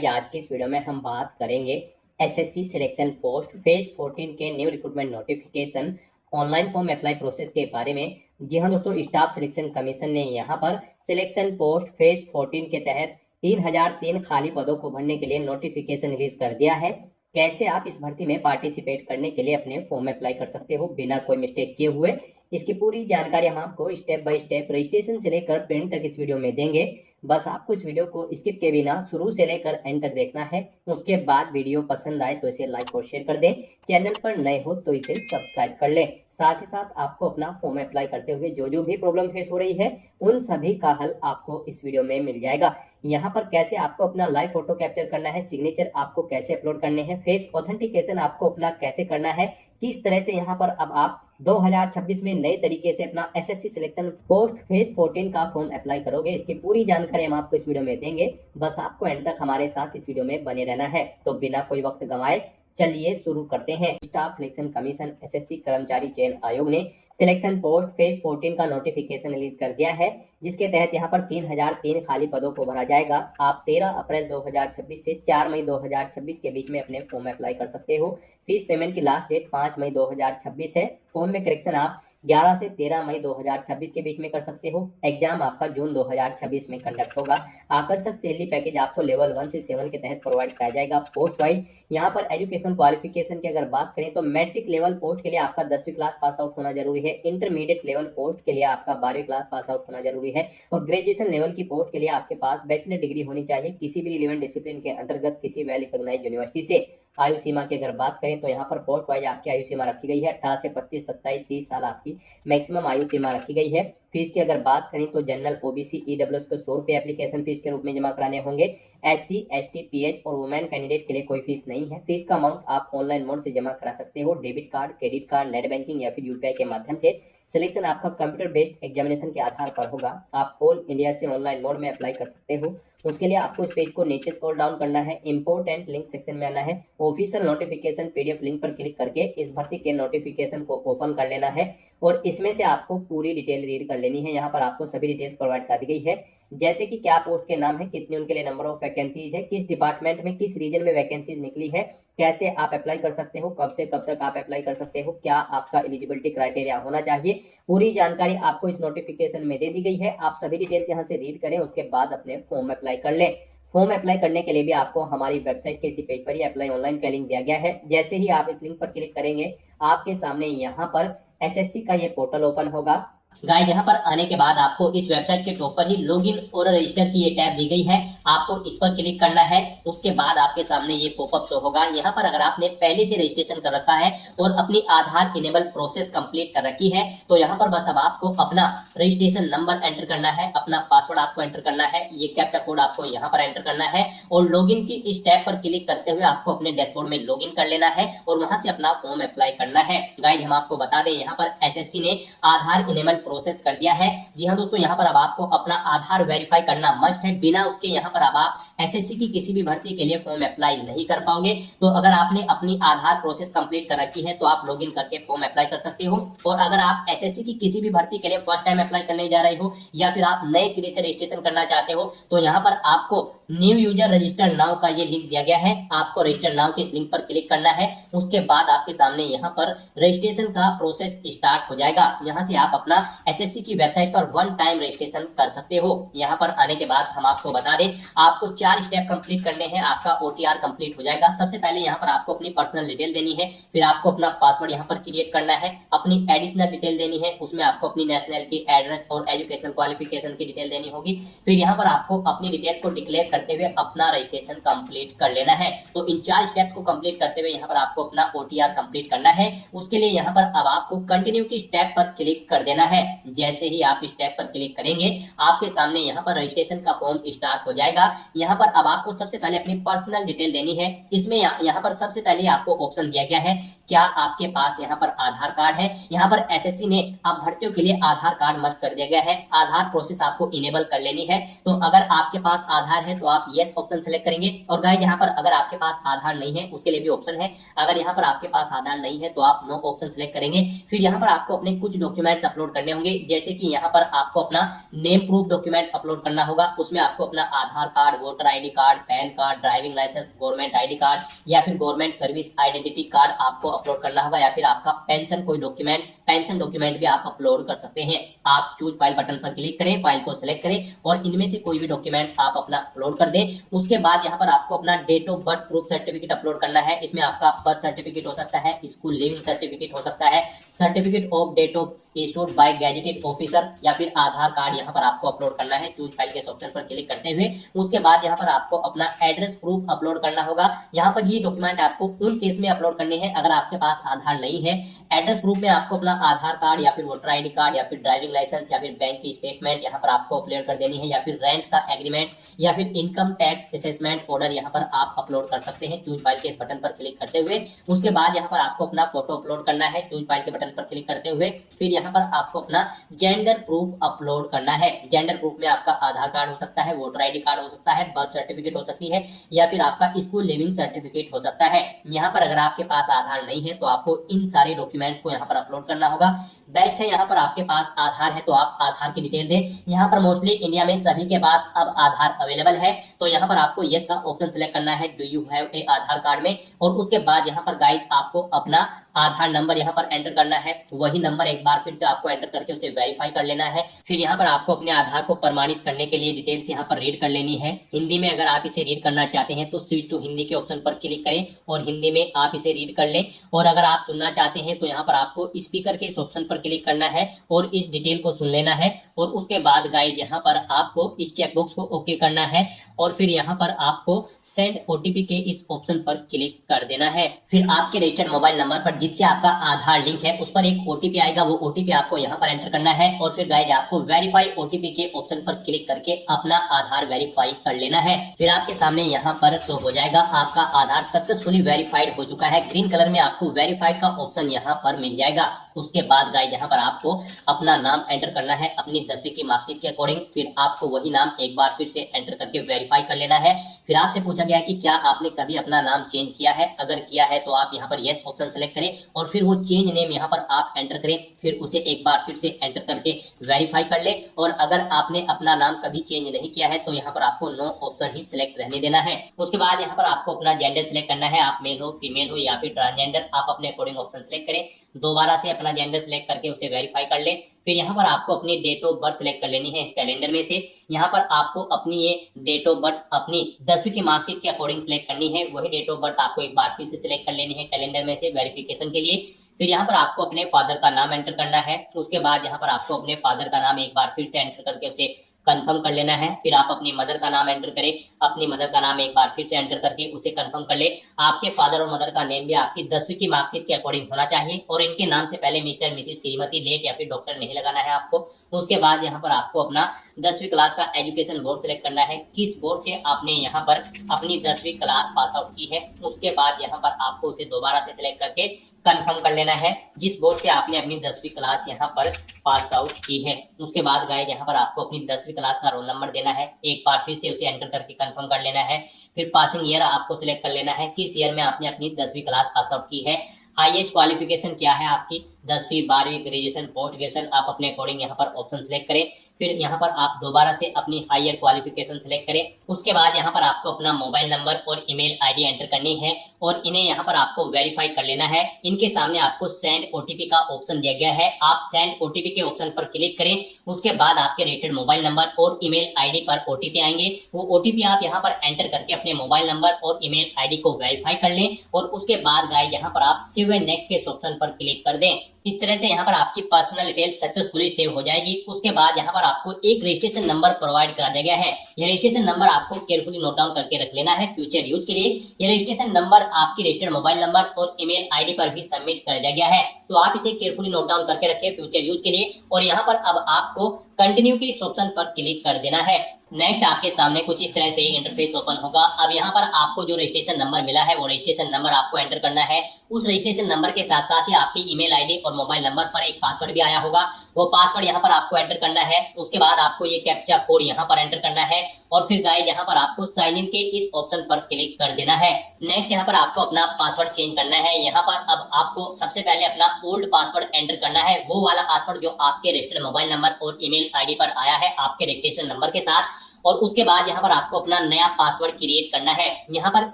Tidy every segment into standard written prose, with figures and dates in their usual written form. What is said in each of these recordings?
Guys आज की इस वीडियो में हम बात करेंगे एसएससी सिलेक्शन पोस्ट फेज 14 के new recruitment notification online form apply process के बारे में। जी हाँ दोस्तों, स्टाफ सिलेक्शन कमीशन ने यहाँ पर सिलेक्शन पोस्ट फेज 14 के तहत 3003 खाली पदों को भरने के लिए नोटिफिकेशन रिलीज कर दिया है। कैसे आप इस भर्ती में पार्टिसिपेट करने के लिए अपने फॉर्म अप्लाई कर सकते हो बिना कोई मिस्टेक किए हुए, इसकी पूरी जानकारी हम आपको स्टेप बाय स्टेप रजिस्ट्रेशन से लेकर प्रिंट तक इस वीडियो में देंगे। बस आपको इस वीडियो को स्किप के बिना शुरू से लेकर एंड तक देखना है। उसके बाद वीडियो पसंद आए तो इसे लाइक और शेयर कर दें। चैनल पर नए हो तो इसे सब्सक्राइब कर लें। साथ ही साथ आपको अपना फॉर्म अप्लाई करते हुए जो भी प्रॉब्लम फेस हो रही है उन सभी का हल आपको इस वीडियो में मिल जाएगा। यहाँ पर कैसे आपको अपना लाइव फोटो कैप्चर करना है, सिग्नेचर आपको कैसे अपलोड करने हैं, फेस ऑथेंटिकेशन आपको अपना कैसे करना है, किस तरह से यहाँ पर अब आप 2026 में नए तरीके से अपना एसएससी सिलेक्शन पोस्ट फेज 14 का फॉर्म अप्लाई करोगे, इसकी पूरी जानकारी हम आपको इस वीडियो में देंगे। बस आपको एंड तक हमारे साथ इस वीडियो में बने रहना है। तो बिना कोई वक्त गंवाए चलिए शुरू करते हैं। स्टाफ सिलेक्शन कमीशन एसएससी कर्मचारी चयन आयोग ने सिलेक्शन पोस्ट फेज 14 का नोटिफिकेशन रिलीज कर दिया है, जिसके तहत यहाँ पर 3003 खाली पदों को भरा जाएगा। आप 13 अप्रैल 2026 से 4 मई 2026 के बीच में अपने फॉर्म अप्लाई कर सकते हो। फीस पेमेंट की लास्ट डेट 5 मई 2026 है। फॉर्म में करेक्शन आप 11 से 13 मई 2026 के बीच में कर सकते हो। एग्जाम आपका जून 2026 में कंडक्ट होगा। आकर्षक सैलरी पैकेज आपको लेवल 1 से 7 के तहत प्रोवाइड कराया जाएगा। पोस्ट वाइज यहाँ पर एजुकेशनल क्वालिफिकेशन की अगर बात करें तो मैट्रिक लेवल पोस्ट के लिए आपका 10वीं क्लास पास आउट होना जरूरी है। इंटरमीडिएट लेवल पोस्ट के लिए आपका 12वीं क्लास पास आउट होना जरूरी है। और ग्रेजुएशन लेवल की पोस्ट के लिए आपके पास बैचलर डिग्री होनी चाहिए किसी भी रिलेवेंट डिसिप्लिन के अंतर्गत किसी वेल रिकॉग्नाइज्ड यूनिवर्सिटी से। आयु सीमा की अगर बात करें तो यहाँ पर पोस्ट वाइज आपकी आयु सीमा रखी गई है 18 से 25, 27, 30 साल आपकी मैक्सिमम आयु सीमा रखी गई है। फीस की अगर बात करें तो जनरल ओबीसी ईडब्ल्यूएस को 100 रुपये एप्लीकेशन फीस के रूप में जमा कराने होंगे। एससी, एसटी, पीएच और वुमेन कैंडिडेट के लिए कोई फीस नहीं है। फीस का अमाउंट आप ऑनलाइन मोड से जमा करा सकते हो, debit card, credit card, net banking या फिर यूपीआई के माध्यम से। सिलेक्शन आपका कंप्यूटर बेस्ड एग्जामिनेशन के आधार पर होगा। आप ऑल इंडिया से ऑनलाइन मोड में अप्लाई कर सकते हो। उसके लिए आपको इस पेज को नीचे स्क्रॉल डाउन करना है, इंपोर्टेंट लिंक सेक्शन में आना है, ऑफिशियल नोटिफिकेशन पीडीएफ लिंक पर क्लिक करके इस भर्ती के नोटिफिकेशन को ओपन कर लेना है और इसमें से आपको पूरी डिटेल रीड कर लेनी है। यहाँ पर आपको सभी डिटेल्स प्रोवाइड कर दी गई है, जैसे कि क्या पोस्ट के नाम है, कितने उनके लिए नंबर ऑफ वैकेंसीज है, किस डिपार्टमेंट में किस रीजन में वैकेंसीज निकली है, कैसे आप अप्लाई कर सकते हो, कब से कब तक आप अप्लाई कर सकते हो, क्या आपका एलिजिबिलिटी क्राइटेरिया होना चाहिए। पूरी जानकारी आपको इस नोटिफिकेशन में दे दी गई है। आप सभी डिटेल्स यहाँ से रीड करें, उसके बाद अपने फॉर्म अप्लाई कर लें। फॉर्म अप्लाई करने के लिए भी आपको हमारी वेबसाइट के इसी पेज पर ही अप्लाई ऑनलाइन का लिंक दिया गया है। जैसे ही आप इस लिंक पर क्लिक करेंगे आपके सामने यहाँ पर एसएससी का ये पोर्टल ओपन होगा। गाइस यहाँ पर आने के बाद आपको इस वेबसाइट के टॉप पर ही लॉगिन और रजिस्टर की ये टैब दी गई है, आपको इस पर क्लिक करना है। उसके बाद आपके सामने ये पॉपअप शो होगा। यहाँ पर अगर आपने पहले से रजिस्ट्रेशन कर रखा है और अपनी आधार इनेबल प्रोसेस कंप्लीट कर रखी है तो यहाँ पर बस अब आपको अपना रजिस्ट्रेशन नंबर एंटर करना है, अपना पासवर्ड आपको एंटर करना है, ये कैप्चा कोड आपको यहाँ पर एंटर करना है और लॉगिन की इस टैब पर क्लिक करते हुए आपको अपने डैशबोर्ड में लॉगिन कर लेना है और वहां से अपना फॉर्म अप्लाई करना है। गाइस हम आपको बता दें यहाँ पर एसएससी ने आधार इनेबल प्रोसेस कर दिया है। जी हाँ दोस्तों, यहाँ पर अब आपको अपना आधार वेरीफाई करना मस्ट है। बिना उसके यहाँ पर अब आप एसएससी की किसी भी भर्ती के लिए फॉर्म अप्लाई नहीं कर पाओगे। तो अगर आपने अपनी आधार प्रोसेस कंप्लीट कर रखी है तो आप लॉगिन करके फॉर्म अप्लाई कर सकते हो। और अगर आप एसएससी की किसी भी भर्ती के लिए फर्स्ट टाइम अप्लाई करने जा रहे हो या फिर आप नए सिरे से रजिस्ट्रेशन करना चाहते हो तो यहाँ पर आपको न्यू यूजर रजिस्टर नाउ का ये लिंक दिया गया है। आपको रजिस्टर नाउ के इस लिंक पर क्लिक करना है। उसके बाद आपके सामने यहाँ पर रजिस्ट्रेशन का प्रोसेस स्टार्ट हो जाएगा। यहाँ से आप अपना एसएससी की वेबसाइट पर वन टाइम रजिस्ट्रेशन कर सकते हो। यहाँ पर आने के बाद हम आपको बता दें आपको 4 स्टेप कंप्लीट करने हैं, आपका ओटीआर कंप्लीट हो जाएगा। सबसे पहले यहाँ पर आपको अपनी पर्सनल डिटेल देनी है, फिर आपको अपना पासवर्ड यहाँ पर क्रिएट करना है, अपनी एडिशनल डिटेल देनी है, उसमें आपको अपनी नेशनलिटी, एड्रेस और एजुकेशनल क्वालिफिकेशन की डिटेल देनी होगी। फिर यहाँ पर आपको अपनी डिटेल्स को डिक्लेयर करते हुए अपना रजिस्ट्रेशन कंप्लीट कर लेना है। तो इन 4 स्टेप्स को कंप्लीट करते हुए यहाँ पर आपको अपना ओटीआर कंप्लीट करना है। उसके लिए यहाँ पर अब आपको कंटिन्यू की स्टेप पर क्लिक कर देना है। जैसे ही आप स्टेप पर क्लिक करेंगे आपके सामने यहाँ पर रजिस्ट्रेशन का फॉर्म स्टार्ट हो जाएगा। यहाँ पर अब आपको सबसे पहले अपनी पर्सनल डिटेल देनी है। इसमें यहाँ पर सबसे पहले आपको ऑप्शन दिया गया है क्या आपके पास यहाँ पर आधार कार्ड है। यहाँ पर एसएससी ने अब भर्तियों के लिए आधार कार्ड मस्ट कर दिया गया है। आधार प्रोसेस आपको इनेबल कर लेनी है। तो अगर आपके पास आधार है तो तो आप यस ऑप्शन सेलेक्ट करेंगे। और गाइस यहाँ पर अगर आपके पास आधार नहीं है उसके लिए भी ऑप्शन है। अगर यहाँ पर आपके पास आधार नहीं है तो आप नो ऑप्शन सेलेक्ट करेंगे। फिर यहाँ पर आपको अपने कुछ डॉक्यूमेंट्स अपलोड करने होंगे, जैसे कि यहाँ पर आपको अपना नेम प्रूफ डॉक्यूमेंट अपलोड करना होगा। उसमें आपको अपना Aadhaar card, voter ID card, PAN card, driving licence, government ID card या फिर गवर्नमेंट सर्विस आइडेंटिटी कार्ड आपको अपलोड करना होगा, या फिर आपका पेंशन कोई डॉक्यूमेंट, पेंशन डॉक्यूमेंट भी आप अपलोड कर सकते हैं। आप चूज फाइल बटन पर क्लिक करें, फाइल को सिलेक्ट करें और इनमें से कोई भी डॉक्यूमेंट आप अपना अपलोड कर दें। उसके बाद यहाँ पर आपको अपना date of birth proof certificate upload करना है। इसमें आपका बर्थ सर्टिफिकेट हो सकता है, स्कूल लिविंग सर्टिफिकेट हो सकता है, certificate of date of issued by gazetted officer या फिर आधार कार्ड यहाँ पर आपको अपलोड करना है चूज फाइल के ऑप्शन पर क्लिक करते हुए। उसके बाद यहाँ पर आपको अपना एड्रेस प्रूफ अपलोड करना होगा। यहाँ पर ये डॉक्यूमेंट आपको उन केस में अपलोड करने हैं अगर आपके पास आधार नहीं है। एड्रेस प्रूफ में आपको अपना आधार कार्ड या फिर वोटर आईडी कार्ड या फिर ड्राइविंग लाइसेंस या फिर बैंक की स्टेटमेंट यहाँ पर आपको अपलोड कर देनी है, या फिर रेंट का एग्रीमेंट या फिर इनकम टैक्स असेसमेंट ऑर्डर यहाँ पर आप अपलोड कर सकते हैं चूज फाइल के इस बटन पर क्लिक करते हुए। उसके बाद यहाँ पर आपको अपना फोटो अपलोड करना है चूज फाइल के बटन पर क्लिक करते हुए। फिर यहाँ पर आपको अपना जेंडर प्रूफ अपलोड करना है। जेंडर प्रूफ में आपका आधार कार्ड हो सकता है, वोटर आईडी कार्ड हो सकता है, बर्थ सर्टिफिकेट हो सकती है या फिर आपका स्कूल लिविंग सर्टिफिकेट हो सकता है। यहाँ पर अगर आपके पास आधार नहीं है तो आपको इन सारे डॉक्यूमेंट्स को यहाँ पर अपलोड करना होगा। बेस्ट है यहाँ पर आपके पास आधार है तो आप आधार की डिटेल दें। यहाँ पर मोस्टली इंडिया में सभी के पास अब आधार अवेलेबल है, तो यहाँ पर आपको यस का ऑप्शन सिलेक्ट करना है do you have a Aadhaar card में। और उसके बाद यहाँ पर गाइड आपको अपना आधार नंबर यहाँ पर एंटर करना है। वही नंबर एक बार फिर से आपको एंटर करके उसे वेरीफाई कर लेना है। फिर यहाँ पर आपको अपने आधार को प्रमाणित करने के लिए डिटेल्स यहाँ पर रीड कर लेनी है। हिंदी में अगर आप इसे रीड करना चाहते हैं तो स्विच टू हिंदी के ऑप्शन पर क्लिक करें और हिंदी में आप इसे रीड कर लें। और अगर आप सुनना चाहते हैं तो यहाँ पर आपको स्पीकर के इस ऑप्शन पर क्लिक करना है और इस डिटेल को सुन लेना है। और उसके बाद गाइड यहाँ पर आपको इस चेकबॉक्स को ओके करना है और फिर यहाँ पर आपको सेंड ओटीपी के इस ऑप्शन पर क्लिक कर देना है। फिर आपके रजिस्टर्ड मोबाइल नंबर पर जिससे आपका आधार लिंक है उस पर एक ओटीपी आएगा, वो ओटीपी आपको यहाँ पर एंटर करना है। और फिर गाइड आपको वेरीफाई ओटीपी के ऑप्शन पर क्लिक करके अपना आधार वेरीफाई कर लेना है। फिर आपके सामने यहाँ पर शो हो जाएगा आपका आधार सक्सेसफुली वेरीफाइड हो चुका है। ग्रीन कलर में आपको वेरीफाइड का ऑप्शन यहाँ पर मिल जाएगा। उसके बाद गाइड यहाँ पर आपको अपना नाम एंटर करना है अपनी 10वीं की मार्कशीट के अकॉर्डिंग। फिर आपको वही नाम एक बार फिर से एंटर करके वेरीफाई कर लेना है। फिर आपसे पूछा गया है कि क्या आपने कभी अपना नाम चेंज किया है। अगर किया है तो आप यहाँ पर यस ऑप्शन सेलेक्ट करें और फिर वो चेंज नेम यहाँ पर आप एंटर करें। फिर उसे एक बार फिर से एंटर करके वेरीफाई कर ले। और अगर आपने अपना नाम कभी चेंज नहीं किया है तो यहाँ पर आपको नो ऑप्शन ही सिलेक्ट रहने देना है। उसके बाद यहाँ पर आपको अपना जेंडर सिलेक्ट करना है, आप मेल हो, फीमेल हो या फिर ट्रांसजेंडर, आप अपने अकॉर्डिंग ऑप्शन सिलेक्ट करें। दोबारा से अपना जेंडर सिलेक्ट करके उसे वेरीफाई कर ले। फिर यहाँ पर आपको अपनी डेट ऑफ बर्थ सिलेक्ट कर लेनी है इस कैलेंडर में से। यहाँ पर आपको अपनी ये डेट ऑफ बर्थ अपनी 10वीं की मार्कशीट के अकॉर्डिंग सिलेक्ट करनी है। वही डेट ऑफ बर्थ आपको एक बार फिर से सिलेक्ट कर लेनी है कैलेंडर में से वेरिफिकेशन के लिए। फिर यहाँ पर आपको अपने फादर का नाम एंटर करना है। उसके बाद यहाँ पर आपको अपने फादर का नाम एक बार फिर से एंटर करके उसे कंफर्म कर लेना है। फिर आप अपनी मदर का नाम एंटर करें, अपनी मदर का नाम एक बार फिर से एंटर करके उसे कंफर्म कर ले। आपके फादर और मदर का नेम भी आपकी 10वीं की मार्कशीट के अकॉर्डिंग होना चाहिए और इनके नाम से पहले मिस्टर, मिसेस, श्रीमती, लेट या फिर डॉक्टर नहीं लगाना है आपको। उसके बाद यहाँ पर आपको अपना 10वीं क्लास का एजुकेशन बोर्ड सिलेक्ट करना है, किस बोर्ड से आपने यहाँ पर अपनी 10वीं क्लास पास आउट की है। उसके बाद यहाँ पर आपको उसे दोबारा से सिलेक्ट करके कंफर्म कर लेना है जिस बोर्ड से आपने अपनी 10वीं क्लास यहाँ पर पास आउट की है। उसके बाद गाइस यहाँ पर आपको अपनी 10वीं क्लास का रोल नंबर देना है, एक बार फिर से उसे एंटर करके कंफर्म कर लेना है। फिर पासिंग ईयर आपको सिलेक्ट कर लेना है, किस ईयर में आपने अपनी 10वीं क्लास पास आउट की है। हाईएस्ट क्वालिफिकेशन क्या है आपकी, 10वीं, 12वीं, ग्रेजुएशन, पोस्ट ग्रेजुएशन, आप अपने अकॉर्डिंग यहाँ पर ऑप्शन सिलेक्ट करें। फिर यहाँ पर आप दोबारा से अपनी हायर क्वालिफिकेशन सिलेक्ट करें। उसके बाद यहाँ पर आपको अपना मोबाइल नंबर और ईमेल आईडी एंटर करनी है और इन्हें यहाँ पर आपको वेरीफाई कर लेना है। इनके सामने आपको सेंड ओटीपी का ऑप्शन दिया गया है, आप सेंड ओटीपी के ऑप्शन पर क्लिक करें। उसके बाद आपके रजिस्टर्ड मोबाइल नंबर और ईमेल आईडी पर ओटीपी आएंगे, वो ओटीपी आप यहाँ पर एंटर करके अपने मोबाइल नंबर और ईमेल आईडी को वेरीफाई कर लें। और उसके बाद गाइस यहाँ पर आप सेव एंड नेक्स्ट के ऑप्शन पर क्लिक कर दें। इस तरह से यहाँ पर आपकी पर्सनल डिटेल सक्सेसफुली सेव हो जाएगी। उसके बाद यहाँ पर आपको एक रजिस्ट्रेशन नंबर प्रोवाइड करा दिया गया है। यह रजिस्ट्रेशन नंबर आपको केयरफुली नोट डाउन करके रख लेना है फ्यूचर यूज के लिए। यह रजिस्ट्रेशन नंबर आपकी रजिस्टर्ड मोबाइल नंबर और ईमेल आईडी पर भी सबमिट कर दिया गया है, तो आप इसे केयरफुली नोट डाउन करके रखें फ्यूचर यूज के लिए। और यहाँ पर अब आपको कंटिन्यू के इस ऑप्शन पर क्लिक कर देना है। नेक्स्ट आपके सामने कुछ इस तरह से इंटरफेस ओपन होगा। अब यहाँ पर आपको जो रजिस्ट्रेशन नंबर मिला है वो रजिस्ट्रेशन नंबर आपको एंटर करना है। उस रजिस्ट्रेशन नंबर के साथ साथ ही आपके ईमेल आईडी और मोबाइल नंबर पर एक पासवर्ड भी आया होगा। वो पासवर्ड यहाँ पर आपको एंटर करना है। उसके बाद आपको ये कैप्चा कोड यहाँ पर एंटर करना है और फिर गाइस यहाँ पर आपको साइन इन के इस ऑप्शन पर क्लिक कर देना है। नेक्स्ट यहाँ पर आपको अपना पासवर्ड चेंज करना है। यहाँ पर अब आपको सबसे पहले अपना ओल्ड पासवर्ड एंटर करना है, वो वाला पासवर्ड जो आपके रजिस्टर्ड मोबाइल नंबर और ईमेल आईडी पर आया है आपके रजिस्ट्रेशन नंबर के साथ। और उसके बाद यहाँ पर आपको अपना नया पासवर्ड क्रिएट करना है। यहाँ पर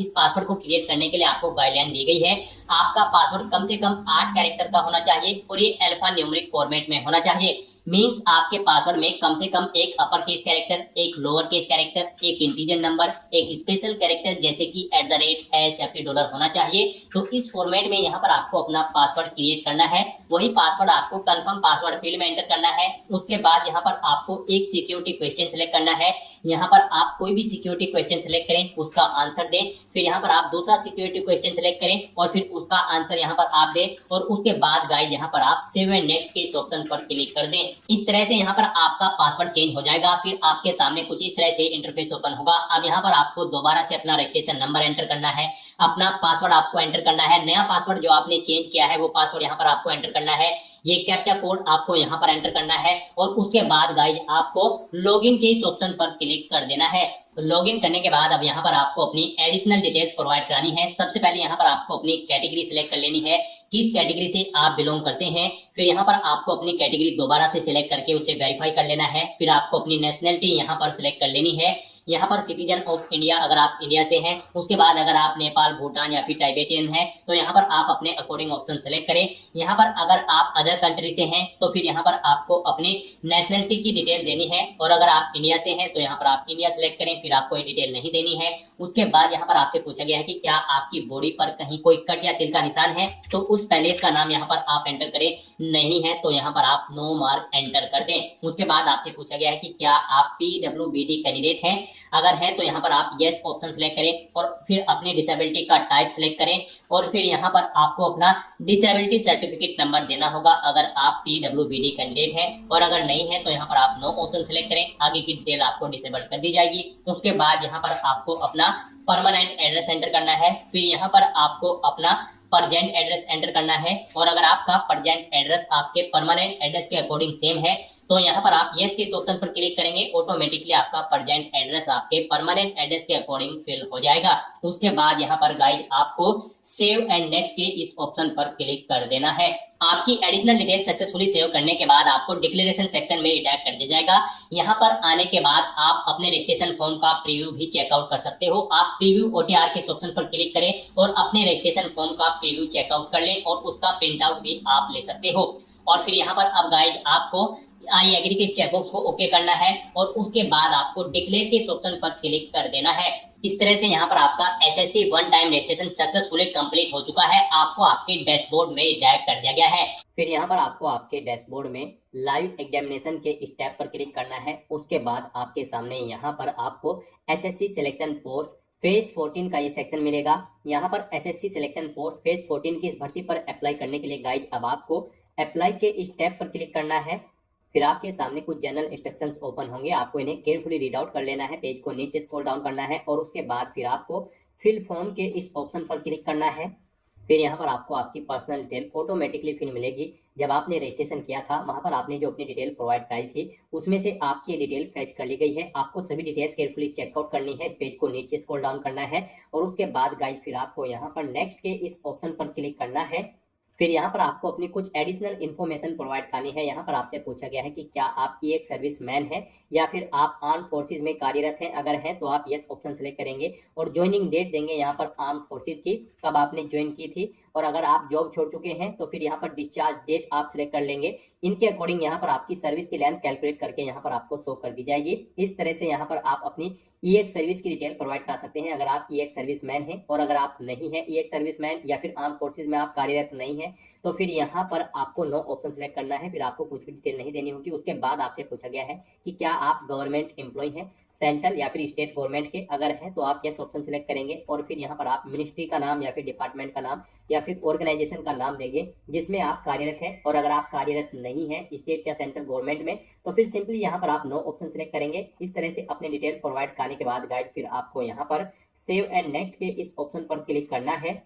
इस पासवर्ड को क्रिएट करने के लिए आपको गाइडलाइन दी गई है। आपका पासवर्ड कम से कम 8 कैरेक्टर का होना चाहिए और ये अल्फा न्यूमेरिक फॉर्मेट में होना चाहिए। मींस आपके पासवर्ड में कम से कम एक अपर केस कैरेक्टर, एक लोअर केस कैरेक्टर, एक इंटीजर नंबर, एक स्पेशल कैरेक्टर जैसे कि @ या फिर डॉलर होना चाहिए। तो इस फॉर्मेट में यहाँ पर आपको अपना पासवर्ड क्रिएट करना है। वही पासवर्ड आपको कंफर्म पासवर्ड फील्ड में एंटर करना है। उसके बाद यहाँ पर आपको एक सिक्योरिटी क्वेश्चन सिलेक्ट करना है। यहाँ पर आप कोई भी सिक्योरिटी क्वेश्चन सिलेक्ट करें, उसका आंसर दें। फिर यहाँ पर आप दूसरा सिक्योरिटी क्वेश्चन सिलेक्ट करें और फिर उसका आंसर यहाँ पर आप दें। और उसके बाद गाइस यहाँ पर आप सेव एंड नेक्स्ट के इस ऑप्शन पर क्लिक कर दें। इस तरह से यहाँ पर आपका पासवर्ड चेंज हो जाएगा। फिर आपके सामने कुछ इस तरह से इंटरफेस ओपन होगा। अब यहाँ पर आपको दोबारा से अपना रजिस्ट्रेशन नंबर एंटर करना है, अपना पासवर्ड आपको एंटर करना है। नया पासवर्ड जो आपने चेंज किया है वो पासवर्ड यहाँ पर आपको एंटर करना है। ये कैप्चा कोड आपको यहाँ पर एंटर करना है और उसके बाद गाइस आपको लॉगिन के इस ऑप्शन पर क्लिक कर देना है। तो लॉगिन करने के बाद अब यहाँ पर आपको अपनी एडिशनल डिटेल्स प्रोवाइड करानी है। सबसे पहले यहाँ पर आपको अपनी कैटेगरी सिलेक्ट कर लेनी है, किस कैटेगरी से आप बिलोंग करते हैं। फिर यहाँ पर आपको अपनी कैटेगरी दोबारा से सिलेक्ट करके उसे वेरीफाई कर लेना है। फिर आपको अपनी नेशनलिटी यहाँ पर सिलेक्ट कर लेनी है। यहाँ पर सिटीजन ऑफ इंडिया अगर आप इंडिया से हैं। उसके बाद अगर आप नेपाल, भूटान या फिर टाइबेटियन हैं तो यहाँ पर आप अपने अकॉर्डिंग ऑप्शन सेलेक्ट करें। यहाँ पर अगर आप अदर कंट्री से हैं तो फिर यहाँ पर आपको अपने नेशनलिटी की डिटेल देनी है। और अगर आप इंडिया से हैं तो यहाँ पर आप इंडिया सेलेक्ट करें, फिर आपको ये डिटेल नहीं देनी है। उसके बाद यहाँ पर आपसे पूछा गया है कि क्या आपकी बॉडी पर कहीं कोई कट या तिल का निशान है, तो उस पैलेस का नाम यहाँ पर आप एंटर करें। नहीं है तो यहाँ पर आप नो मार्क एंटर कर दें। उसके बाद आपसे पूछा गया है कि क्या आप PWBD कैंडिडेट हैं। अगर है तो यहाँ पर आप यस ऑप्शन सेलेक्ट करें और फिर अपनी डिसेबिलिटी का टाइप सेलेक्ट करें और फिर यहाँ पर आपको अपना डिसेबिलिटी सर्टिफिकेट नंबर देना होगा अगर आप PWBD कैंडिडेट हैं। और अगर नहीं है तो यहाँ पर आप नो ऑप्शन सेलेक्ट करें, आगे की डिटेल आपको डिसेबल कर दी जाएगी। उसके बाद यहाँ पर आपको अपना परमानेंट एड्रेस एंटर करना है। फिर यहाँ पर आपको अपना परजेंट एड्रेस एंटर करना है और अगर आपका परजेंट एड्रेस आपके परमानेंट एड्रेस के अकॉर्डिंग सेम है तो यहाँ पर आप यस के इस ऑप्शन पर क्लिक करेंगे। ऑटोमेटिकली आपका परजेंट एड्रेस आपके परमानेंट एड्रेस के अकॉर्डिंग फिल हो जाएगा। उसके बाद यहाँ पर गाइस आपको सेव एंड नेक्स्ट के इस ऑप्शन पर क्लिक कर देना है। आपकी एडिशनल डिटेल सक्सेसफुली सेव करने के बाद आपको डिक्लेरेशन सेक्शन में रिडायरेक्ट कर दिया जाएगा। यहाँ पर आने के बाद आप अपने रजिस्ट्रेशन फॉर्म का प्रीव्यू भी चेकआउट कर सकते हो। आप प्रीव्यू OTR के ऑप्शन पर क्लिक करें और अपने रजिस्ट्रेशन फॉर्म का प्रीव्यू चेकआउट कर लें और उसका प्रिंट आउट भी आप ले सकते हो। और फिर यहाँ पर अब गाइस आपको आई एग्री के चेकबॉक्स को ओके करना है और उसके बाद आपको डिक्लेयर के ऑप्शन पर क्लिक कर देना है। इस तरह से यहाँ पर आपका SSC one time registration successfully complete हो चुका है। आपको आपके डैशबोर्ड में डायरेक्ट कर दिया गया है। फिर यहाँ पर आपको आपके डैशबोर्ड में लाइव एग्जामिनेशन के स्टेप पर क्लिक करना है। उसके बाद आपके सामने यहाँ पर आपको SSC सिलेक्शन पोस्ट फेज 14 का ये सेक्शन मिलेगा। यहाँ पर SSC सिलेक्शन पोस्ट फेज 14 की इस भर्ती पर अप्लाई करने के लिए गाइड अब आपको अप्लाई के स्टेप पर क्लिक करना है। फिर आपके सामने कुछ जनरल इंस्ट्रक्शंस ओपन होंगे, आपको इन्हें केयरफुली रीड आउट कर लेना है। पेज को नीचे स्क्रॉल डाउन करना है और उसके बाद फिर आपको फिल फॉर्म के इस ऑप्शन पर क्लिक करना है। फिर यहाँ पर आपको आपकी पर्सनल डिटेल ऑटोमेटिकली फिर मिलेगी। जब आपने रजिस्ट्रेशन किया था वहाँ पर आपने जो अपनी डिटेल प्रोवाइड कराई थी उसमें से आपकी डिटेल फैच कर ली गई है। आपको सभी डिटेल्स केयरफुली चेकआउट करनी है। इस पेज को नीचे स्क्रॉल डाउन करना है और उसके बाद गाइस फिर आपको यहाँ पर नेक्स्ट के इस ऑप्शन पर क्लिक करना है। फिर यहाँ पर आपको अपनी कुछ एडिशनल इन्फॉर्मेशन प्रोवाइड करनी है। यहाँ पर आपसे पूछा गया है कि क्या आप एक सर्विस मैन है या फिर आप आर्म फोर्सेज में कार्यरत हैं। अगर हैं तो आप यस ऑप्शन सेलेक्ट करेंगे और ज्वाइनिंग डेट देंगे यहाँ पर आर्म फोर्सेज की, कब आपने ज्वाइन की थी। और अगर आप जॉब छोड़ चुके हैं तो फिर यहाँ पर डिस्चार्ज डेट आप सिलेक्ट कर लेंगे। इनके अकॉर्डिंग यहाँ पर आपकी सर्विस की लेंथ कैलकुलेट करके यहाँ पर आपको शो कर दी जाएगी। इस तरह से यहाँ पर आप अपनी EX सर्विस की डिटेल प्रोवाइड कर सकते हैं अगर आप EX सर्विस मैन हैं। और अगर आप नहीं है EX सर्विस मैन या फिर आर्म फोर्सेज में आप कार्यरत नहीं है तो फिर यहाँ पर आपको नो ऑप्शन सेलेक्ट करना है। फिर आपको कुछ भी डिटेल नहीं देनी होगी। उसके बाद आपसे पूछा गया है कि क्या आप गवर्नमेंट एम्प्लॉय हैं, सेंट्रल या फिर स्टेट गवर्नमेंट के। अगर है तो आप यस ऑप्शन सेलेक्ट करेंगे और फिर यहाँ पर आप मिनिस्ट्री का नाम या फिर डिपार्टमेंट का नाम या फिर ऑर्गेनाइजेशन का नाम देंगे जिसमें आप कार्यरत हैं। और अगर आप कार्यरत नहीं है स्टेट या सेंट्रल गवर्नमेंट में तो फिर सिंपली यहाँ पर आप नो ऑप्शन सेलेक्ट करेंगे। इस तरह से अपने डिटेल्स प्रोवाइड करने के बाद गाइस फिर आपको यहाँ पर सेव एंड नेक्स्ट के इस ऑप्शन पर क्लिक करना है।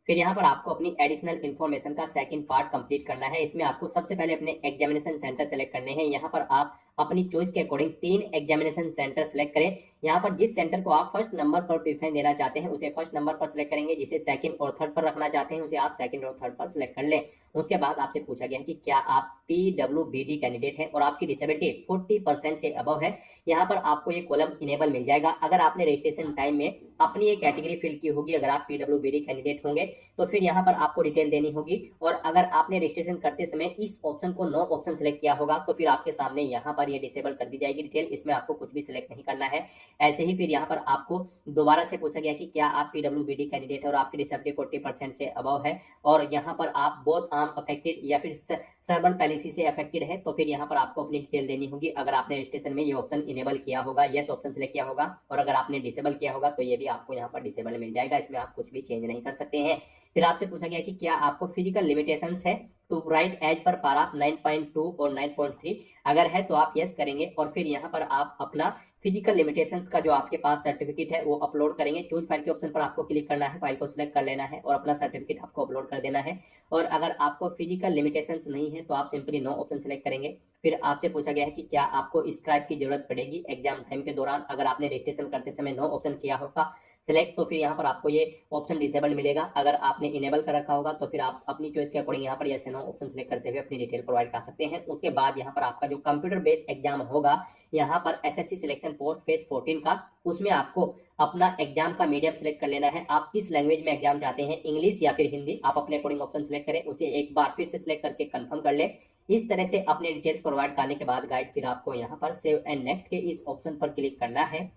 फिर यहाँ पर आपको अपनी एडिशनल इन्फॉर्मेशन का सेकंड पार्ट कंप्लीट करना है। इसमें आपको सबसे पहले अपने एग्जामिनेशन सेंटर सेलेक्ट करने हैं। यहाँ पर आप अपनी चॉइस के अकॉर्डिंग 3 एग्जामिनेशन सेंटर सेलेक्ट करें। यहाँ पर जिस सेंटर को आप फर्स्ट नंबर पर प्रेफरेंस देना चाहते हैं उसे फर्स्ट नंबर पर सिलेक्ट करेंगे, जिसे सेकंड और थर्ड पर रखना चाहते हैं उसे आप सेकंड और थर्ड पर सिलेक्ट कर लें। उसके बाद आपसे पूछा गया है कि क्या आप PWBD कैंडिडेट हैं और आपकी डिसेबिलिटी 40% से अबव है। यहाँ पर आपको ये कॉलम इनेबल मिल जाएगा। अगर आपने रजिस्ट्रेशन टाइम में अपनी एक कैटेगरी फिल की होगी, अगर आप PWBD कैंडिडेट होंगे तो फिर यहाँ पर आपको डिटेल देनी होगी। और अगर आपने रजिस्ट्रेशन करते समय इस ऑप्शन को नो ऑप्शन सेलेक्ट किया होगा तो फिर आपके सामने यहाँ पर ये डिसेबल कर दी जाएगी डिटेल, इसमें आपको कुछ भी सिलेक्ट नहीं करना है। ऐसे ही फिर यहाँ पर आपको दोबारा से पूछा गया कि क्या आप PWBD कैंडिडेट है और आपकी डिसेबिलिटी 40% से अबव है और यहाँ पर आप बोथ आर्म अफेक्टेड या फिर सर्बल पैलिसी से अफेक्टेड है तो फिर यहाँ पर आपको अपनी डिटेल देनी होगी। अगर आपने रजिस्ट्रेशन में ये ऑप्शन इनेबल किया होगा, यस ऑप्शन सेलेक्ट किया होगा, और अगर आपने डिसेबल किया होगा तो ये भी आपको यहाँ पर डिसेबल मिल जाएगा, इसमें आप कुछ भी चेंज नहीं कर सकते हैं। फिर आपसे पूछा गया कि क्या आपको फिजिकल लिमिटेशंस है टू राइट एज पर पारा 9.2 और 9.3, अगर है तो आप यस करेंगे और फिर यहाँ पर आप अपना फिजिकल लिमिटेशंस का जो आपके पास सर्टिफिकेट है वो अपलोड करेंगे। चूज फाइल के ऑप्शन पर आपको क्लिक करना है, फाइल को सिलेक्ट कर लेना है और अपना सर्टिफिकेट आपको अपलोड कर देना है। और अगर आपको फिजिकल लिमिटेशंस नहीं है तो आप सिंपली नो ऑप्शन सेलेक्ट करेंगे। फिर आपसे पूछा गया है कि क्या आपको स्क्राइब की जरूरत पड़ेगी एग्जाम टाइम के दौरान, अगर आपने रजिस्ट्रेशन करते समय नो ऑप्शन किया होगा सिलेक्ट तो फिर यहाँ पर आपको ये ऑप्शन डिसेबल मिलेगा। अगर आपने इनेबल कर रखा होगा तो फिर आप अपनी चॉइस के अकॉर्डिंग यहाँ पर यस नो ऑप्शन सेलेक्ट करते हुए अपनी डिटेल प्रोवाइड कर सकते हैं। उसके बाद यहाँ पर आपका जो कंप्यूटर बेस्ड एग्जाम होगा यहाँ पर SSC सिलेक्शन पोस्ट फेज 14 का, उसमें आपको अपना एग्जाम का मीडियम सेलेक्ट कर लेना है। आप किस लैंग्वेज में एग्जाम चाहते हैं, इंग्लिश या फिर हिंदी, आप अपने अकॉर्डिंग ऑप्शन सेलेक्ट करें, उसे एक बार फिर से सिलेक्ट करके कंफर्म कर ले। इस तरह से अपने डिटेल्स प्रोवाइड करने के बाद गाइड फिर आपको यहाँ पर सेव एंड नेक्स्ट के इस ऑप्शन पर क्लिक करना है।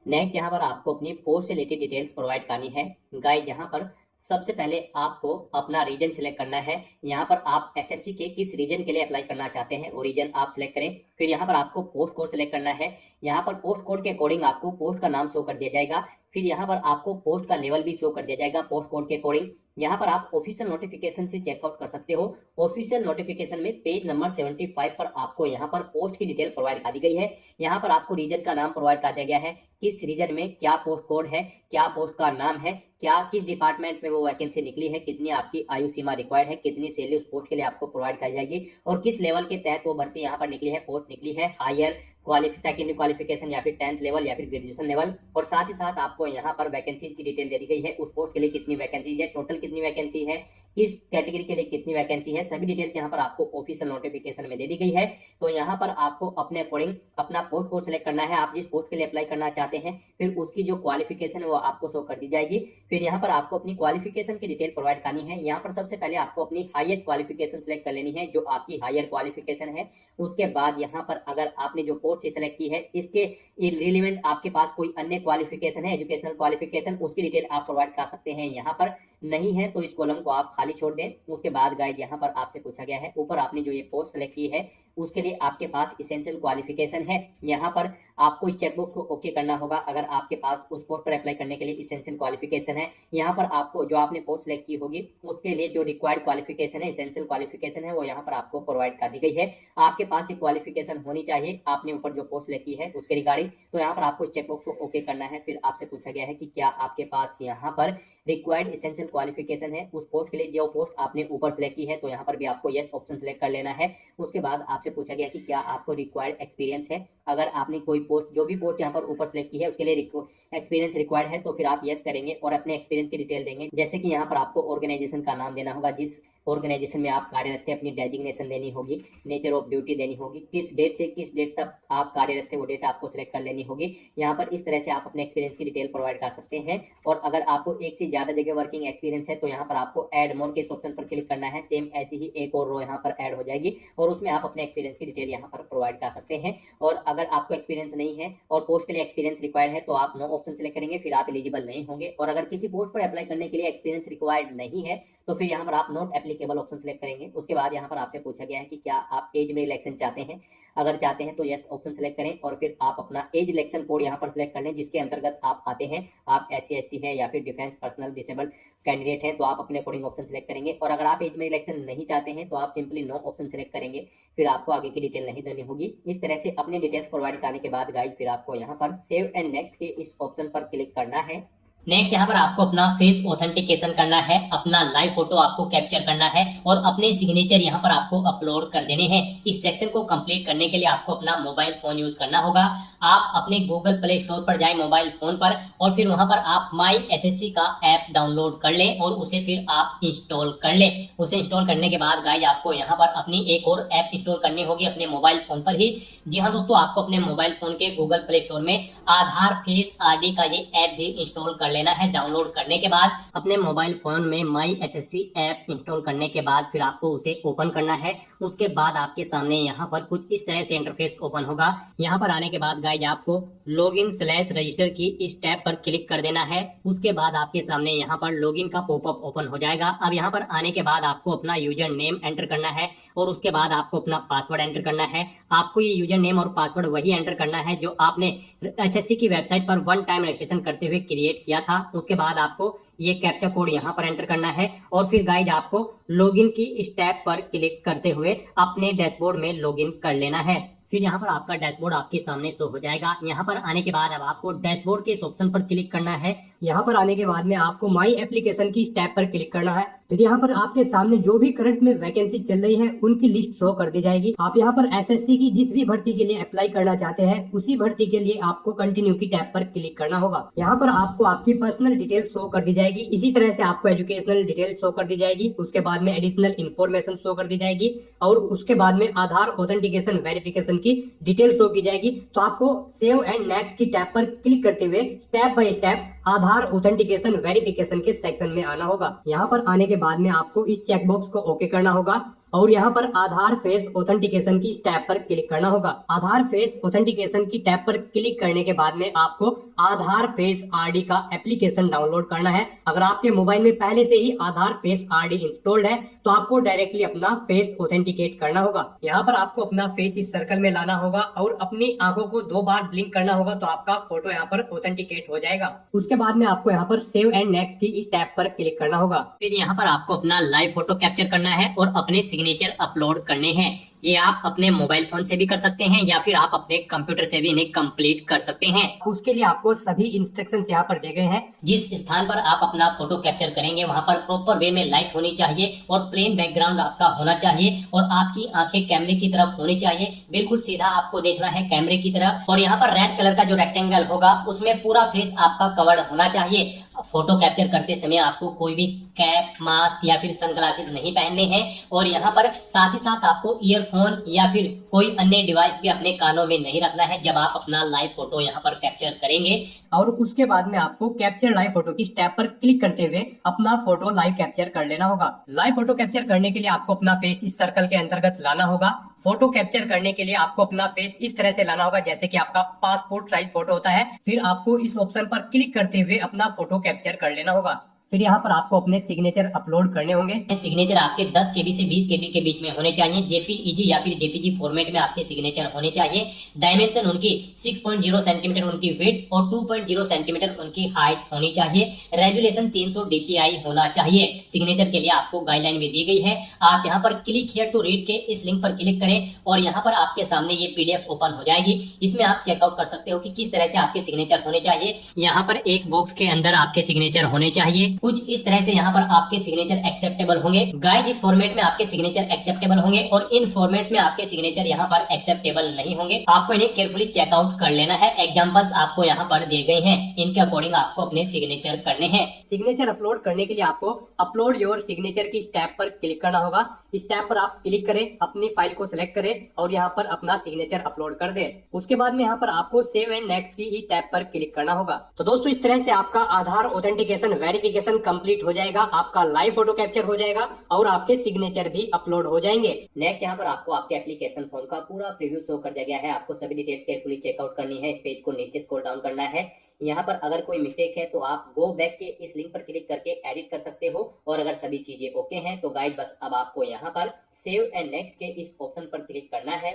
नेक्स्ट यहाँ पर आपको अपनी पोस्ट से रिलेटेड डिटेल्स प्रोवाइड करनी है। गाइड यहाँ पर सबसे पहले आपको अपना रीजन सिलेक्ट करना है। यहाँ पर आप SSC के किस रीजन के लिए अप्लाई करना चाहते हैं वो रीजन आप सिलेक्ट करें। फिर यहाँ पर आपको पोस्ट कोड सिलेक्ट करना है। यहाँ पर पोस्ट कोड के अकॉर्डिंग आपको पोस्ट का नाम शो कर दिया जाएगा। फिर यहाँ पर आपको पोस्ट का लेवल भी शो कर दिया जाएगा पोस्ट कोड के अकॉर्डिंग। यहाँ पर आप ऑफिशियल नोटिफिकेशन से चेकआउट कर सकते हो। ऑफिशियल नोटिफिकेशन में पेज नंबर 75 पर आपको यहाँ पर पोस्ट की डिटेल प्रोवाइड कर दी गई है। यहाँ पर आपको रीजन का नाम प्रोवाइड कर दिया गया है, किस रीजन में क्या पोस्ट कोड है, क्या पोस्ट का नाम है, क्या किस डिपार्टमेंट में वो वैकेंसी निकली है, कितनी आपकी आयु सीमा रिक्वायर्ड है, कितनी सैलरी उस पोस्ट के लिए आपको प्रोवाइड कर जाएगी और किस लेवल के तहत वो भर्ती यहाँ पर निकली है, पोस्ट निकली है, हायर सेकेंडरी क्वालिफिकेशन या फिर 10th लेवल या फिर ग्रेजुएशन लेवल। और साथ ही साथ आपको यहाँ पर वैकेंसीज की डिटेल दे दी गई है, उस पोस्ट के लिए कितनी वैकेंसीज है, टोटल कितनी वैकेंसी है, किस कैटेगरी के लिए कितनी वैकेंसी है, सभी डिटेल्स यहाँ पर आपको ऑफिशियल नोटिफिकेशन में दे दी गई है। तो यहाँ पर आपको अपने अकॉर्डिंग अपना पोस्ट को सिलेक्ट करना है, आप जिस पोस्ट के लिए अप्लाई करना चाहते हैं, फिर उसकी जो क्वालिफिकेशन है वो आपको शो कर दी जाएगी। फिर यहाँ पर आपको अपनी क्वालिफिकेशन की डिटेल प्रोवाइड करनी है। यहाँ पर सबसे पहले आपको अपनी हाईएस्ट क्वालिफिकेशन सिलेक्ट कर लेनी है, जो आपकी हायर क्वालिफिकेशन है। उसके बाद यहाँ पर अगर आपने जो पोस्ट सिलेक्ट की है इसके रिलेवेंट आपके पास कोई अन्य क्वालिफिकेशन है, एजुकेशनल क्वालिफिकेशन, उसकी डिटेल आप प्रोवाइड कर सकते हैं। यहाँ पर नहीं है तो इस कॉलम को आप खाली छोड़ दें। उसके बाद गाइड यहाँ पर आपसे पूछा गया है, ऊपर आपने जो ये पोस्ट सेलेक्ट की है उसके लिए आपके पास इसेंशियल क्वालिफिकेशन है, यहाँ पर आपको इस चेकबॉक्स को ओके करना होगा अगर आपके पास उस पोस्ट पर अप्लाई करने के लिए इसेंशियल क्वालिफिकेशन है। यहाँ पर आपको जो आपने पोस्ट सेलेक्ट की होगी उसके लिए जो रिक्वायर्ड क्वालिफिकेशन है, इसेंशियल क्वालिफिकेशन है, वो यहाँ पर आपको प्रोवाइड कर दी गई है। आपके पास ये क्वालिफिकेशन होनी चाहिए आपने ऊपर जो पोस्ट सेलेक्ट की है उसके रिगार्डिंग। तो यहाँ पर आपको चेकबॉक्स को ओके करना है। फिर आपसे पूछा गया है कि क्या आपके पास यहाँ पर रिक्वायर्ड इसेंशियल क्वालिफिकेशन है उस पोस्ट के लिए, जो पोस्ट आपने ऊपर सेलेक्ट की है, तो यहाँ पर भी आपको यस ऑप्शन सेलेक्ट कर लेना है। उसके बाद आपसे पूछा गया कि क्या आपको रिक्वायर्ड एक्सपीरियंस है, अगर आपने कोई पोस्ट जो भी पोस्ट यहाँ पर ऊपर सेलेक्ट की है उसके लिए एक्सपीरियंस रिक्वायर्ड है तो फिर आप यस करेंगे और अपने एक्सपीरियंस की डिटेल देंगे। जैसे कि यहाँ पर आपको ऑर्गेनाइजेशन का नाम देना होगा, जिस ऑर्गेनाइजेशन में आप कार्यरत थे, अपनी डेजिग्नेशन देनी होगी, नेचर ऑफ ड्यूटी देनी होगी, किस डेट से किस डेट तक आप कार्यरत थे वो डेट आपको सिलेक्ट कर लेनी होगी। यहाँ पर इस तरह से आप अपने एक्सपीरियंस की डिटेल प्रोवाइड कर सकते हैं। और अगर आपको एक से ज्यादा जगह वर्किंग एक्सपीरियंस है तो यहाँ पर आपको ऐड मोर के इस ऑप्शन पर क्लिक करना है। सेम ऐसी ही एक और रो यहाँ पर ऐड हो जाएगी और उसमें आप अपने एक्सपीरियंस की डिटेल यहाँ पर प्रोवाइड कर सकते हैं। और अगर आपको एक्सपीरियंस नहीं है और पोस्ट के लिए एक्सपीरियंस रिक्वायर्ड है तो आप नो ऑप्शन सेलेक्ट करेंगे, फिर आप एलिजिबल नहीं होंगे। और अगर किसी पोस्ट पर अप्लाई करने के लिए एक्सपीरियंस रिक्वायर्ड नहीं है तो फिर यहाँ पर आप नॉट एप्लीकेबल ऑप्शन सेलेक्ट करेंगे। उसके बाद यहाँ पर आपसे पूछा गया है कि क्या आप एज में रिलैक्सेशन चाहते हैं, अगर चाहते हैं तो यस ऑप्शन सेलेक्ट करें और फिर आप अपना एज रिलैक्सेशन कोड यहाँ पर सेलेक्ट कर लें जिसके अंतर्गत आप आते हैं। आप SC/ST है या फिर डिफेंस पर्सनल डिसेबल्ड कैंडिडेट है तो आप अपने अकॉर्डिंग ऑप्शन सेलेक्ट करेंगे। और अगर आप एज में रिलैक्सेशन नहीं चाहते हैं तो आप सिंपली नो ऑप्शन सेलेक्ट करेंगे, फिर आपको आगे की डिटेल नहीं देनी होगी। इस तरह से अपने डिटेल्स प्रोवाइड करने के बाद गाइड फिर आपको यहाँ पर सेव एंड नेक्स्ट के इस ऑप्शन पर क्लिक करना है। नेक्स्ट यहाँ पर आपको अपना फेस ऑथेंटिकेशन करना है, अपना लाइव फोटो आपको कैप्चर करना है और अपने सिग्नेचर यहाँ पर आपको अपलोड कर देने हैं। इस सेक्शन को कंप्लीट करने के लिए आपको अपना मोबाइल फोन यूज करना होगा। आप अपने गूगल प्ले स्टोर पर जाए मोबाइल फोन पर और फिर वहां पर आप माई एसएससी का ऐप डाउनलोड कर लें और उसे फिर आप इंस्टॉल कर लें। उसे इंस्टॉल करने के बाद गाइज आपको यहाँ पर अपनी एक और ऐप इंस्टॉल करनी होगी अपने मोबाइल फोन पर ही। जी हाँ दोस्तों, आपको अपने मोबाइल फोन के गूगल प्ले स्टोर में आधार फेस आरडी का ये ऐप भी इंस्टॉल कर लेना है। डाउनलोड करने के बाद अपने मोबाइल फोन में माई एसएससी ऐप इंस्टॉल करने के बाद फिर आपको उसे ओपन करना है। उसके बाद आपके सामने यहाँ पर कुछ इस तरह से इंटरफेस ओपन होगा। यहाँ पर आने के बाद गाइज आपको लॉगिन/रजिस्टर की इस टैब पर क्लिक कर देना है। उसके बाद आपके सामने यहाँ पर लॉगिन का पॉपअप ओपन हो जाएगा। अब यहाँ पर आने के बाद आपको अपना यूजर नेम एंटर करना है और उसके बाद आपको अपना पासवर्ड एंटर करना है। आपको ये यूजर नेम और पासवर्ड वही एंटर करना है जो आपने एसएससी की वेबसाइट पर वन टाइम रजिस्ट्रेशन करते हुए क्रिएट किया था। उसके बाद आपको ये कैप्चा कोड यहाँ पर एंटर करना है और फिर गाइज आपको लॉगिन की इस टैब पर क्लिक करते हुए अपने डैशबोर्ड में लॉगिन कर लेना है। फिर यहाँ पर आपका डैशबोर्ड आपके सामने शो हो जाएगा। यहाँ पर आने के बाद अब आपको डैशबोर्ड के इस ऑप्शन पर क्लिक करना है। यहाँ पर आने के बाद में आपको माई एप्लीकेशन की इस टैब पर क्लिक करना है। फिर यहाँ पर आपके सामने जो भी करंट में वैकेंसी चल रही है उनकी लिस्ट शो कर दी जाएगी। आप यहाँ पर एसएससी की जिस भी भर्ती के लिए अप्लाई करना चाहते हैं उसी भर्ती के लिए आपको कंटिन्यू की टैब पर क्लिक करना होगा। यहाँ पर आपको आपकी पर्सनल डिटेल शो कर दी जाएगी। इसी तरह से आपको एजुकेशनल डिटेल शो कर दी जाएगी। उसके बाद में एडिशनल इन्फॉर्मेशन शो कर दी जाएगी और उसके बाद में आधार ऑथेंटिकेशन वेरिफिकेशन की डिटेल शो की जाएगी। तो आपको सेव एंड नेक्स्ट की टैब पर क्लिक करते हुए step by step Aadhaar authentication verification के सेक्शन में आना होगा। यहाँ पर आने के बाद में आपको इस चेकबॉक्स को ओके करना होगा और यहाँ पर आधार फेस ऑथेंटिकेशन की टैब पर क्लिक करना होगा। आधार फेस ऑथेंटिकेशन की टैब पर क्लिक करने के बाद में आपको आधार फेस आरडी का एप्लीकेशन डाउनलोड करना है। अगर आपके मोबाइल में पहले से ही आधार फेस आरडी इंस्टॉल्ड है तो आपको डायरेक्टली अपना फेस ऑथेंटिकेट करना होगा। यहाँ पर आपको अपना फेस इस सर्कल में लाना होगा और अपनी आंखों को 2 बार ब्लिंक करना होगा तो आपका फोटो यहाँ पर ऑथेंटिकेट हो जाएगा। उसके बाद में आपको यहाँ पर सेव एंड नेक्स्ट की इस टैब पर क्लिक करना होगा। फिर यहाँ पर आपको अपना लाइव फोटो कैप्चर करना है और अपने सिग्नेचर अपलोड करने हैं। ये आप अपने मोबाइल फोन से भी कर सकते हैं या फिर आप अपने कंप्यूटर से भी इन्हें कंप्लीट कर सकते हैं। उसके लिए आपको सभी इंस्ट्रक्शंस यहाँ पर दिए गए हैं। जिस स्थान पर आप अपना फोटो कैप्चर करेंगे वहाँ पर प्रॉपर वे में लाइट होनी चाहिए और प्लेन बैकग्राउंड आपका होना चाहिए और आपकी आंखें कैमरे की तरफ होनी चाहिए। बिल्कुल सीधा आपको देखना है कैमरे की तरफ और यहाँ पर रेड कलर का जो रेक्टेंगल होगा उसमें पूरा फेस आपका कवर्ड होना चाहिए। फोटो कैप्चर करते समय आपको कोई भी कैप, मास्क या फिर सनग्लासेस नहीं पहनने हैं और यहाँ पर साथ ही साथ आपको ईयरफोन या फिर कोई अन्य डिवाइस भी अपने कानों में नहीं रखना है जब आप अपना लाइव फोटो यहाँ पर कैप्चर करेंगे। और उसके बाद में आपको कैप्चर लाइव फोटो की टैब पर क्लिक करते हुए अपना फोटो लाइव कैप्चर कर लेना होगा। लाइव फोटो कैप्चर करने के लिए आपको अपना फेस इस सर्कल के अंतर्गत लाना होगा। फोटो कैप्चर करने के लिए आपको अपना फेस इस तरह से लाना होगा जैसे कि आपका पासपोर्ट साइज फोटो होता है। फिर आपको इस ऑप्शन पर क्लिक करते हुए अपना फोटो कैप्चर कर लेना होगा। फिर यहाँ पर आपको अपने सिग्नेचर अपलोड करने होंगे। सिग्नेचर आपके 10 केबी से 20 केबी के बीच में होने चाहिए। जेपीईजी या फिर जेपीजी फॉर्मेट में आपके सिग्नेचर होने चाहिए। डायमेंशन उनकी 6.0 सेंटीमीटर उनकी विड्थ और 2.0 सेंटीमीटर उनकी हाइट होनी चाहिए। रेजुलेशन 300 डीपीआई होना चाहिए। सिग्नेचर के लिए आपको गाइडलाइन भी दी गई है। आप यहाँ पर क्लिक हियर टू रीड के इस लिंक पर क्लिक करें और यहाँ पर आपके सामने ये पीडीएफ ओपन हो जाएगी। इसमें आप चेकआउट कर सकते हो कि किस तरह से आपके सिग्नेचर होने चाहिए। यहाँ पर एक बॉक्स के अंदर आपके सिग्नेचर होने चाहिए। कुछ इस तरह से यहाँ पर आपके सिग्नेचर एक्सेप्टेबल होंगे। गाइस, इस फॉर्मेट में आपके सिग्नेचर एक्सेप्टेबल होंगे और इन फॉर्मेट्स में आपके सिग्नेचर यहाँ पर एक्सेप्टेबल नहीं होंगे। आपको इन्हें केयरफुली चेकआउट कर लेना है। एग्जांपल्स आपको यहाँ पर दिए गए हैं, इनके अकॉर्डिंग आपको अपने सिग्नेचर करने हैं। सिग्नेचर अपलोड करने के लिए आपको अपलोड योर सिग्नेचर की टैब पर क्लिक करना होगा। इस टैब पर आप क्लिक करें, अपनी फाइल को सिलेक्ट करें और यहाँ पर अपना सिग्नेचर अपलोड कर दें। उसके बाद में यहाँ पर आपको सेव एंड नेक्स्ट की इस टैब पर क्लिक करना होगा। तो दोस्तों, इस तरह से आपका आधार ऑथेंटिकेशन वेरिफिकेशन कंप्लीट हो जाएगा। आपका लाइव फोटो कैप्चर हो जाएगा और आपके सिग्नेचर भी अपलोड हो जाएंगे। नेक्स्ट यहाँ पर आपको आपके एप्लीकेशन फॉर्म का पूरा प्रीव्यू शो कर दिया गया है। आपको सभी डिटेल्स केयरफुली चेकआउट करनी है। इस पेज को नीचे स्क्रॉल डाउन करना है। यहाँ पर अगर कोई मिस्टेक है तो आप गो बैक के इस लिंक पर क्लिक करके एडिट कर सकते हो और अगर सभी चीजें ओके हैं तो गाइस बस अब आपको यहाँ पर सेव एंड नेक्स्ट के इस ऑप्शन पर क्लिक करना है।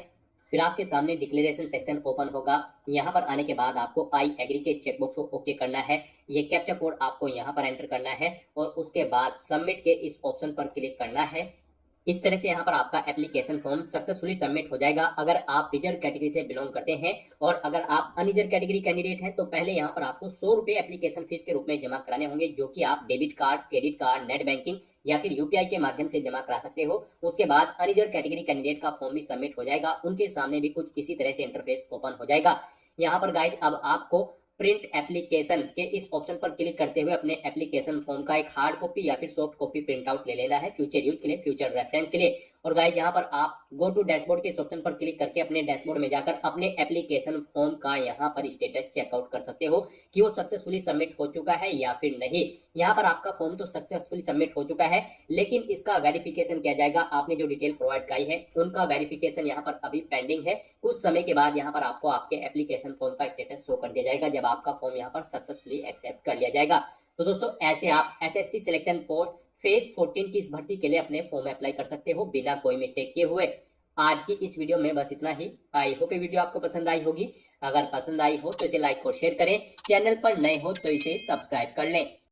फिर आपके सामने डिक्लेरेशन सेक्शन ओपन होगा। यहाँ पर आने के बाद आपको आई एग्री के चेकबॉक्स को ओके करना है। ये कैप्चा कोड आपको यहाँ पर एंटर करना है और उसके बाद सबमिट के इस ऑप्शन पर क्लिक करना है। इस तरह से यहाँ पर आपका एप्लीकेशन फॉर्म सक्सेसफुली सबमिट हो जाएगा अगर आप रिजर्व कैटेगरी से बिलोंग करते हैं। और अगर आप अनरिजर्व कैटेगरी कैंडिडेट हैं तो पहले यहाँ पर आपको 100 रुपये एप्लीकेशन फीस के रूप में जमा कराने होंगे, जो कि आप debit card, credit card, net banking या फिर यूपीआई के माध्यम से जमा करा सकते हो। उसके बाद अनरिजर्व कैटेगरी कैंडिडेट का फॉर्म भी सबमिट हो जाएगा, उनके सामने भी कुछ इसी तरह से इंटरफेस ओपन हो जाएगा। यहाँ पर गाइड अब आपको प्रिंट एप्लीकेशन के इस ऑप्शन पर क्लिक करते हुए अपने एप्लीकेशन फॉर्म का एक हार्ड कॉपी या फिर सॉफ्ट कॉपी प्रिंट आउट ले लेना है, फ्यूचर यूज के लिए, फ्यूचर रेफरेंस के लिए। और गाइस यहाँ पर आप गो टू डैशबोर्ड के इस ऑप्शन पर क्लिक करके अपने डैशबोर्ड में जाकर अपने एप्लीकेशन फॉर्म का यहाँ पर स्टेटस चेकआउट कर सकते हो कि वो सक्सेसफुली सबमिट हो चुका है या फिर नहीं। यहाँ पर आपका फॉर्म तो सक्सेसफुली सबमिट हो चुका है, लेकिन इसका वेरिफिकेशन किया जाएगा। आपने जो डिटेल प्रोवाइड कराई है उनका वेरिफिकेशन यहाँ पर अभी पेंडिंग है। कुछ समय के बाद यहाँ पर आपको आपके एप्लीकेशन फॉर्म का स्टेटस शो कर दिया जाएगा जब आपका फॉर्म यहाँ पर सक्सेसफुली एक्सेप्ट कर लिया जाएगा। तो दोस्तों ऐसे आप एसएससी सिलेक्शन पोस्ट फेज 14 की इस भर्ती के लिए अपने फॉर्म अप्लाई कर सकते हो बिना कोई मिस्टेक किए हुए। आज की इस वीडियो में बस इतना ही। आई होप ये वीडियो आपको पसंद आई होगी। अगर पसंद आई हो तो इसे लाइक और शेयर करें, चैनल पर नए हो तो इसे सब्सक्राइब कर लें।